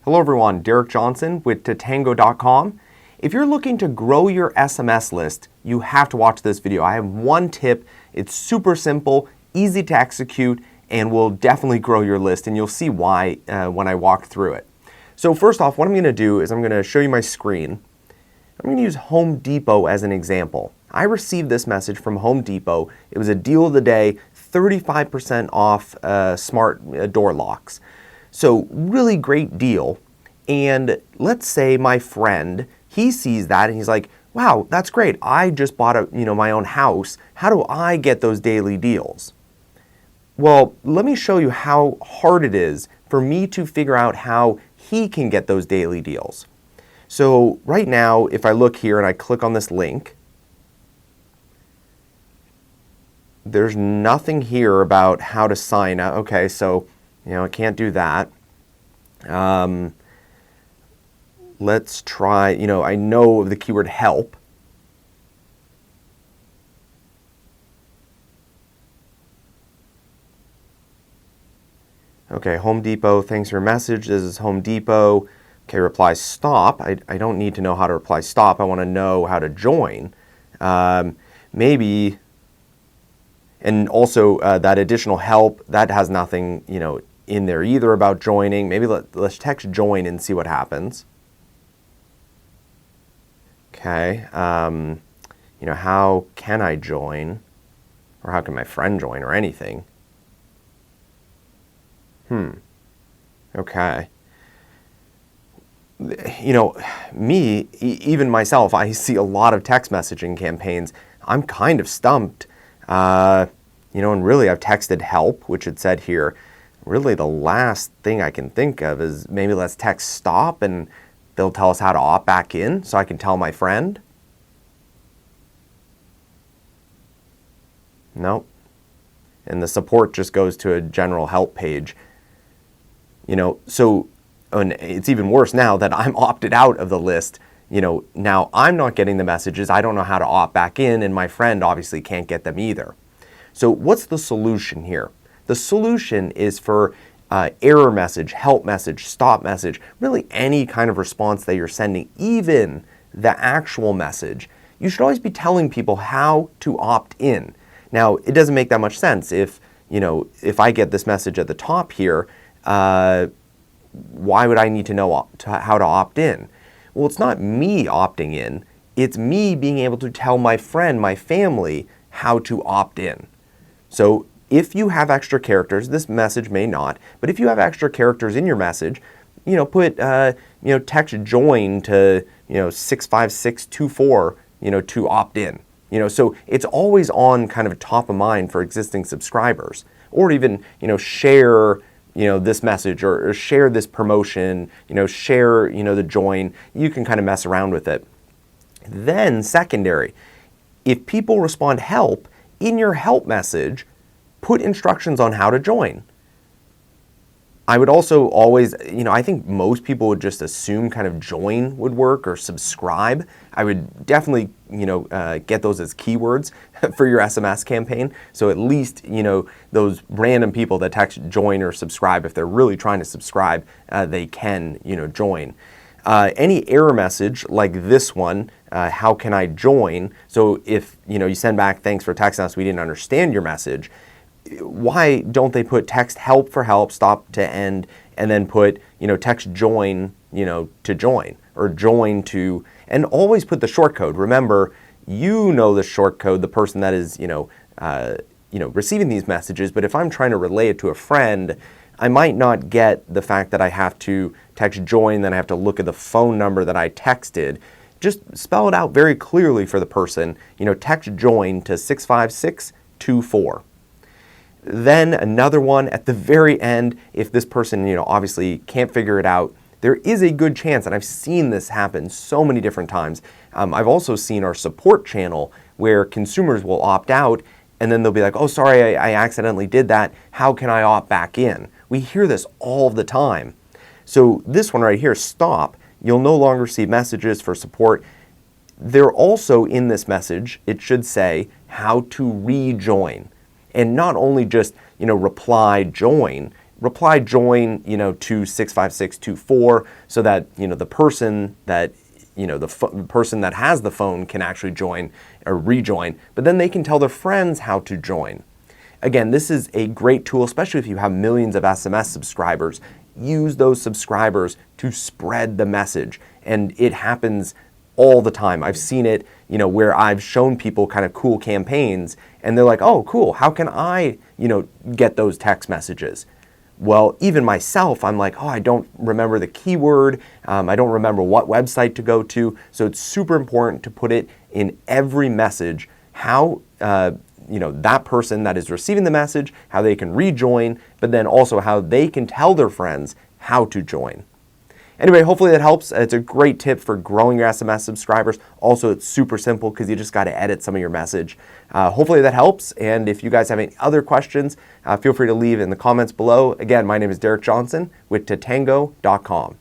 Hello everyone, Derek Johnson with Tatango.com. If you're looking to grow your SMS list, you have to watch this video. I have one tip. It's super simple, easy to execute, and will definitely grow your list, and you'll see why when I walk through it. So first off, what I'm going to do is I'm going to show you my screen. I'm going to use Home Depot as an example. I received this message from Home Depot. It was a deal of the day, 35% off smart door locks. So really great deal. And let's say my friend, he sees that and he's like, wow, that's great. I just bought my own house. How do I get those daily deals? Well, let me show you how hard it is for me to figure out how he can get those daily deals. So right now, if I look here and I click on this link, there's nothing here about how to sign up. Okay, so I can't do that. Let's try, I know the keyword help. Okay, Home Depot, thanks for your message. This is Home Depot. Okay, reply stop. I don't need to know how to reply stop. I want to know how to join. Maybe, and also that additional help, that has nothing, in there either about joining. Maybe let's text join and see what happens. Okay, how can I join? Or how can my friend join or anything? Okay. Me, even myself, I see a lot of text messaging campaigns. I'm kind of stumped. And really I've texted help, which it said here. Really the last thing I can think of is maybe let's text stop and they'll tell us how to opt back in so I can tell my friend. Nope. And the support just goes to a general help page. So and it's even worse now that I'm opted out of the list. Now I'm not getting the messages. I don't know how to opt back in, and my friend obviously can't get them either. So what's the solution here? The solution is for error message, help message, stop message, really any kind of response that you're sending, even the actual message. You should always be telling people how to opt in. Now, it doesn't make that much sense if I get this message at the top here, why would I need to know how to opt in? Well, it's not me opting in. It's me being able to tell my friend, my family, how to opt in. So if you have extra characters, this message may not, but if you have extra characters in your message, put text join to 65624 to opt in. So it's always on kind of top of mind for existing subscribers, or even share this message or share this promotion, share the join. You can kind of mess around with it. Then secondary, if people respond help, in your help message, put instructions on how to join. I would also always, I think most people would just assume kind of join would work or subscribe. I would definitely, get those as keywords for your SMS campaign. So at least, those random people that text join or subscribe, if they're really trying to subscribe, they can, join. Any error message like this one, how can I join? So if, you send back, thanks for texting us, we didn't understand your message. Why don't they put text help for help, stop to end, and then put, text join, to join, or join to, and always put the short code. Remember, the short code, the person that is, receiving these messages, but if I'm trying to relay it to a friend, I might not get the fact that I have to text join, then I have to look at the phone number that I texted. Just spell it out very clearly for the person, text join to 65624. Then another one at the very end, if this person, obviously can't figure it out, there is a good chance, and I've seen this happen so many different times. I've also seen our support channel where consumers will opt out and then they'll be like, oh, sorry, I accidentally did that. How can I opt back in? We hear this all the time. So this one right here, stop, you'll no longer receive messages for support. They're also in this message, it should say how to rejoin. And not only just, reply join, reply join, to 65624 so that, the person that, the person that has the phone can actually join or rejoin, but then they can tell their friends how to join. Again, this is a great tool, especially if you have millions of SMS subscribers. Use those subscribers to spread the message. And it happens all the time. I've seen it, where I've shown people kind of cool campaigns and they're like, oh, cool, how can I, get those text messages? Well, even myself, I'm like, oh, I don't remember the keyword. I don't remember what website to go to. So it's super important to put it in every message, how, that person that is receiving the message, how they can rejoin, but then also how they can tell their friends how to join. Anyway, hopefully that helps. It's a great tip for growing your SMS subscribers. Also, it's super simple because you just got to edit some of your message. Hopefully that helps. And if you guys have any other questions, feel free to leave in the comments below. Again, my name is Derek Johnson with Tatango.com.